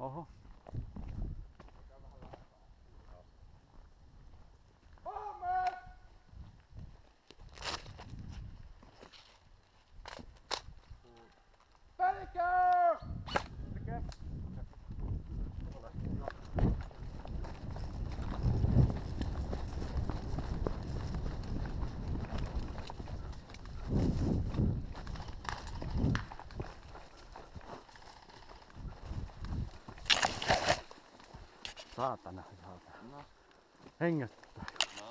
Oho. Saatana. No. Hengättää. No.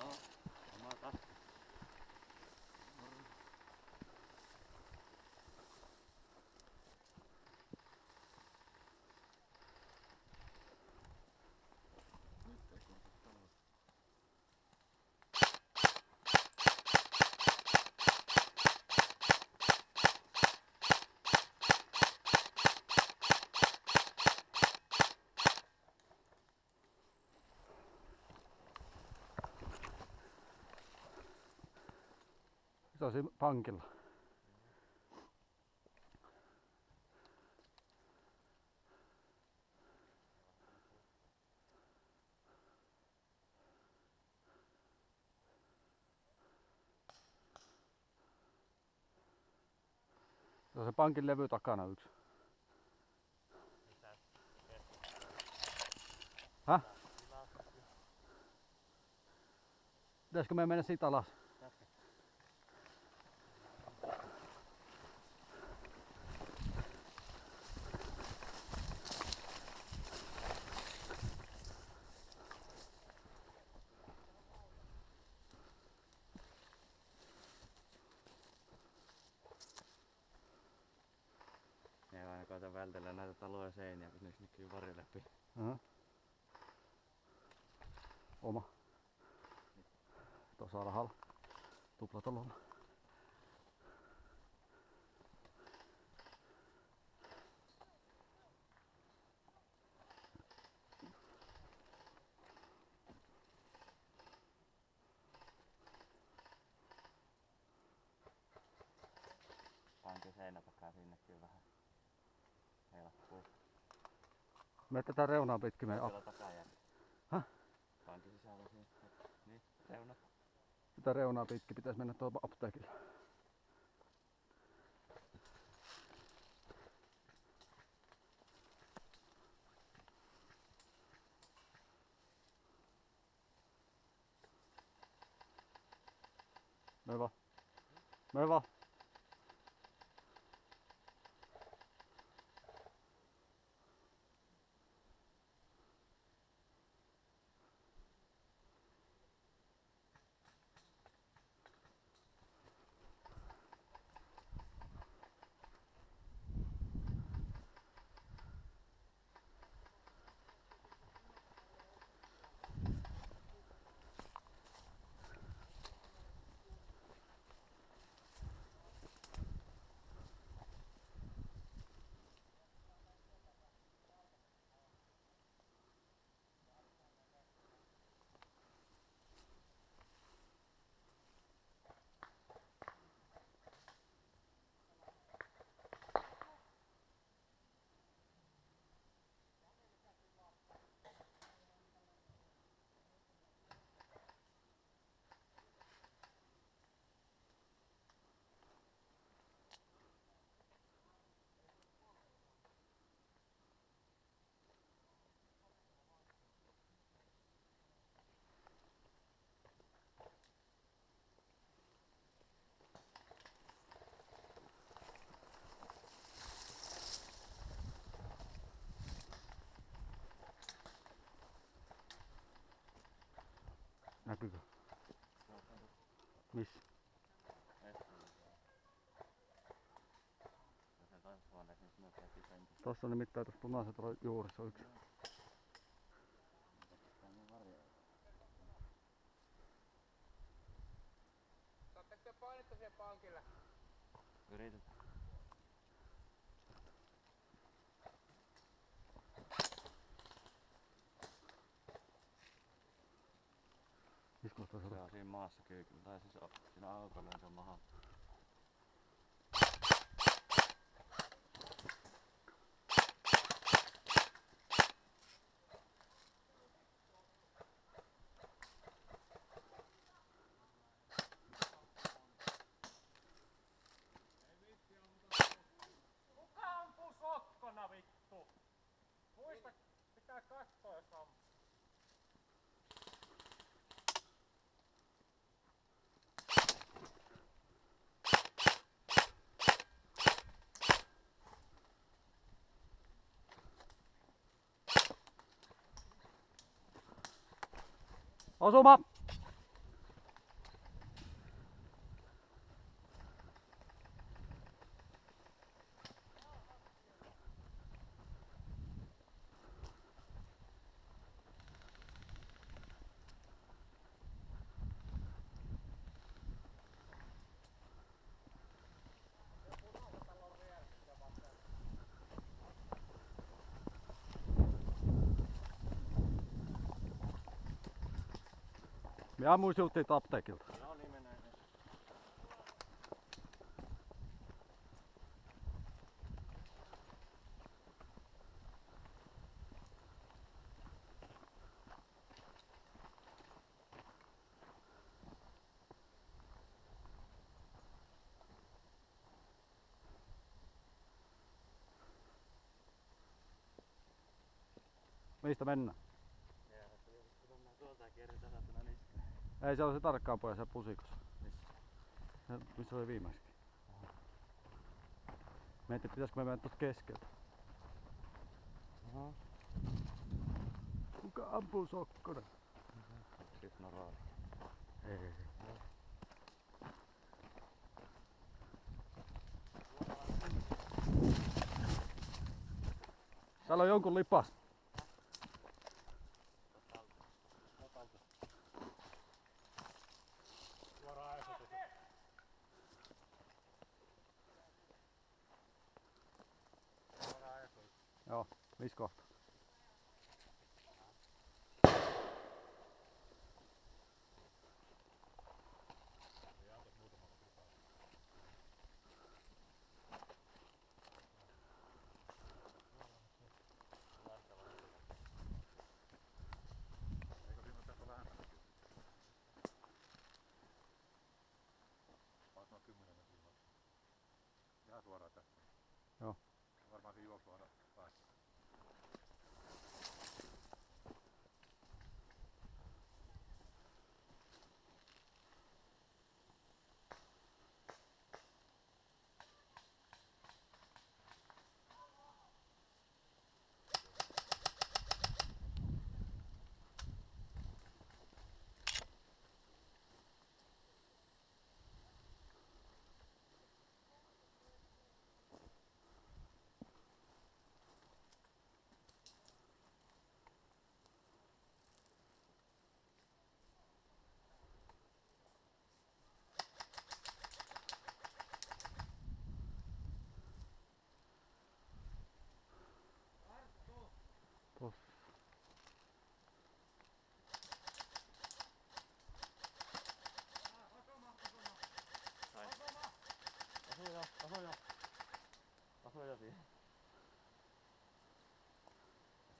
Omata. Nyt ei korta taloa. Se on siinä pankilla. Se on se pankin levy takana yksi. Häh? Pitäisikö me mennä siitä alas? Ne aina koita vältellä näitä taloja seiniä, kun niistä näkyy varjo läpi. Oma. Tuossa alhaalla. Tuplatalolla. Pankin seinä takaa, siinä näkyy vähän heilakkuu. Me tätä reunaa pitkin me Siellä takajäällä. Häh? Pankin sisällä siinä. Niin, reunat. Tätä reunaa pitkin pitäisi mennä tuolla apteekille. Me vaan. Me vaan. Näkyykö? Missä? Tossa on nimittäin tuossa punaisen talon juuressa yksi. Saatteko te painetta siihen pankille? Yritetään. Missä kohtaa se Se on? on siinä maassa kyykyllä. Tai siis siinä aukolla se on maha. Osuma! Me ammuin sinut siitä apteekilta. No niin, mennään. Mistä mennään? Tuolta kierri tasattuna niskaan. Ei se ole se tarkkaan poja se pusikossa. Missä? Se, missä oli viimeiskin. Mietin, pitäisikö me mennä tosta keskeltä. Aha. Kuka ampuu Sokkonen? Sit noroili. Ei. Täällä on jonkun lipas. Joo, missä kohtaa? Ihan suoraan tästä. Joo. Varmaan se juoksu aina päin. Tossa. Asuu jo siihen.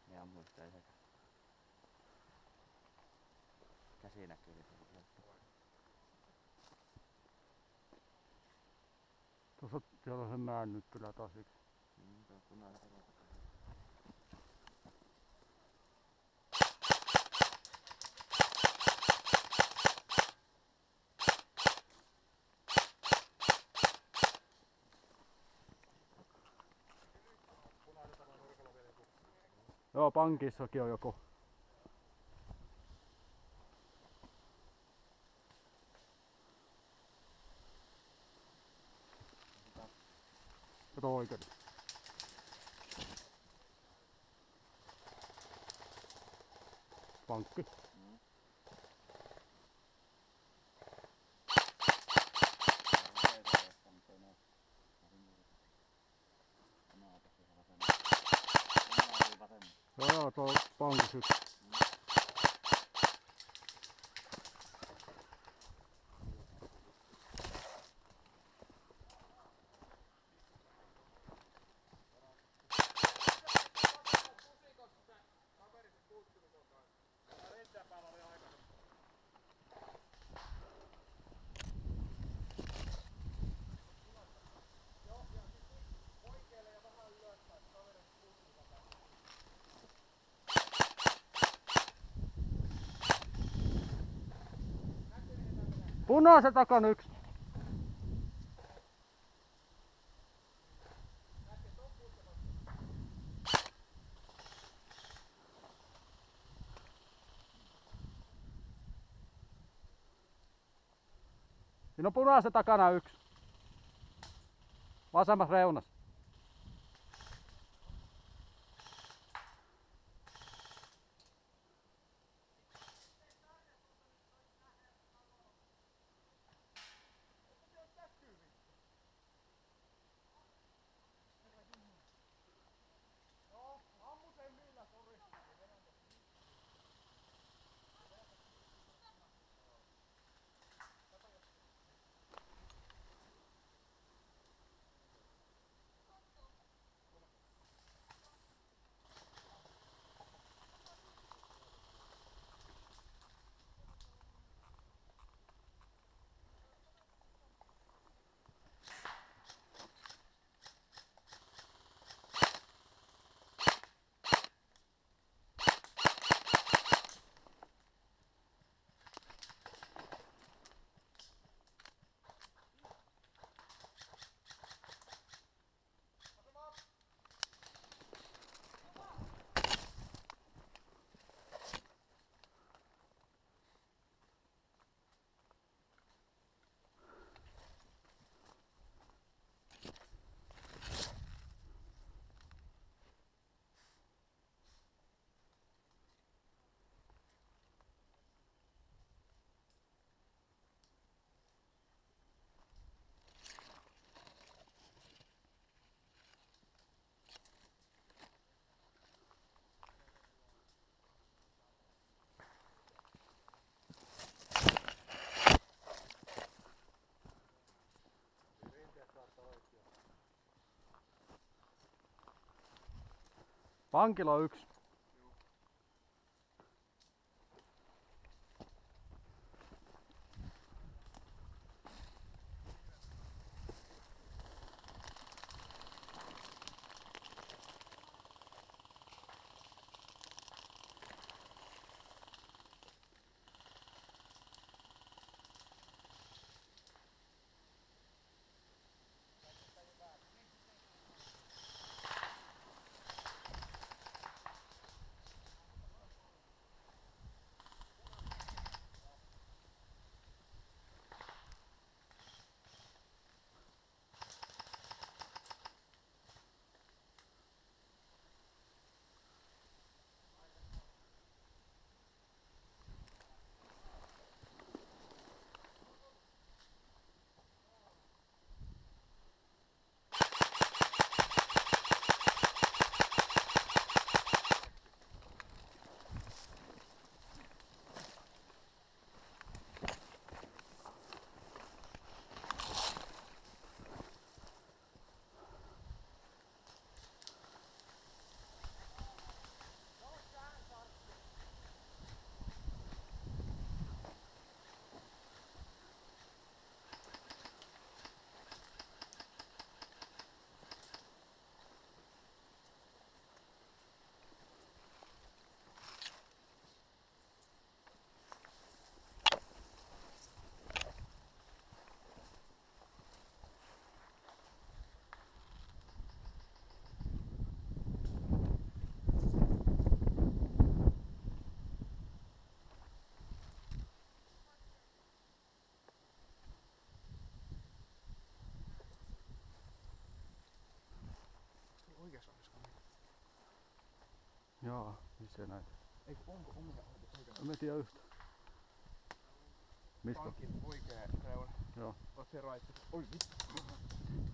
Me ammuin sitä yhdekä. Käsi näkyy niin Tuossa siellä on se mäännykkylä taas yksi. tuo punainen talo. Joo, pankissakin on joku. Kato oikein. Pankki. Joo, tuo on pankissa yksi. Punaisen takana yksi. Siinä on punaisen takana yksi. Vasemmassa reunassa. Pankilla on yksi. Oikeassa olisiko niin? Joo, missä näitä? Eikö onko oikeassa? En mä tiedä yhtä. Mistä? Pankin oikea reuna. Joo. Oot se right. Oi vittu.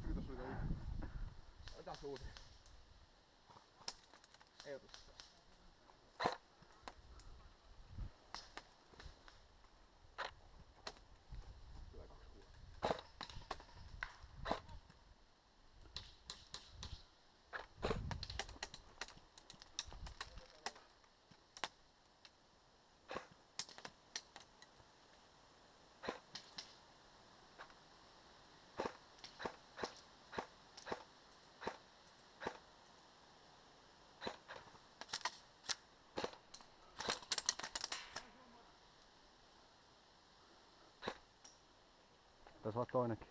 Kyllä tossa oli yksi. Ota suuti. Ei ota sitä. Tulee 2 kuulla. Tässä on toinenkin.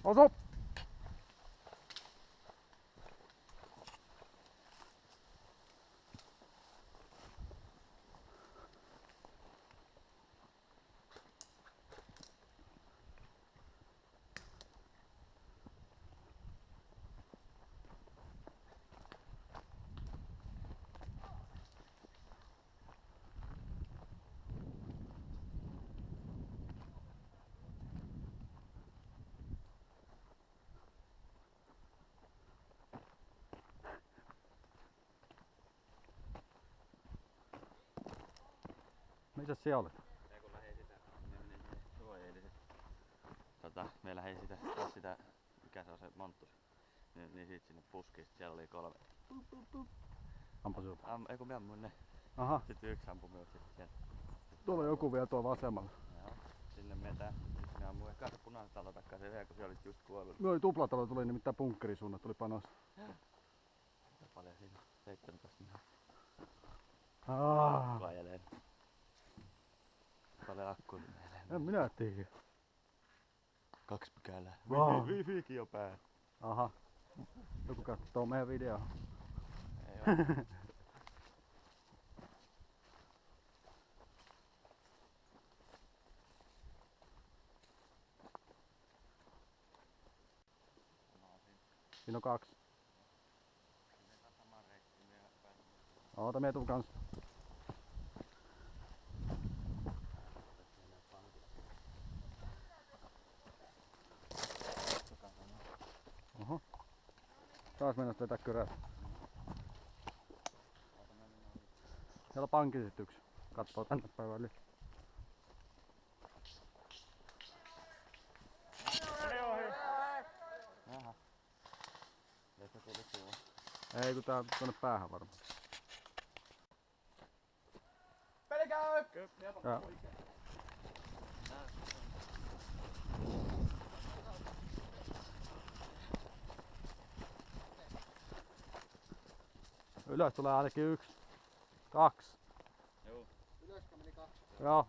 Osu! Missä siellä olet? Ei kun lähdin sitä, me menin siihen suojeelliset. Me lähdin sitä, mikä se on se monttus. Niin sit sinne puskiin, sit siellä oli 3. Ampa sinut. Ei kun mä ammuin ne. Aha, Sitten yksi ampui minut sit sieltä. tuolla on joku vielä tuolla vasemmalla. Joo. Sinne metään. Sitten me ammuin ehkä se punaisen talon takkaan se vielä, kun siellä olit just kuollut. Noi tuplatalo tuli nimittäin bunkkerisuunnat, tuli panos. Paljon siinä? 17 minuuttia. Ah, Vajeleen. Paljon akkuun meille. en minä tiedä. 2 pykälää. Wow. Wifikin jo päällä. Aha. Joku katsoo meidän videoa. Ei oo. Siinä on 2. Oota, mie tuun kans. Oho. Taas mennä vetää kyrää. Siellä on pankki sit yksi. Kattoo tänne päin väliin. Jaha. Ei se tuli sivuun. Ei kun tää on tonne päähän varmaan. Pelkää! Joo. Ylös tulee ainakin 1, 2. Joo. Ylöskö meni 2? Joo.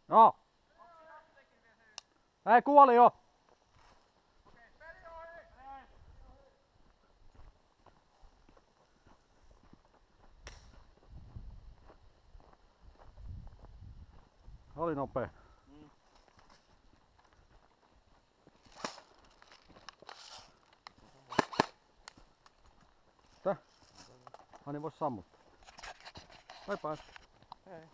Joo. Ei, kuoli jo. Oli nopea. Tää? Ai niin vois sammuttaa. Bye bye. Hei.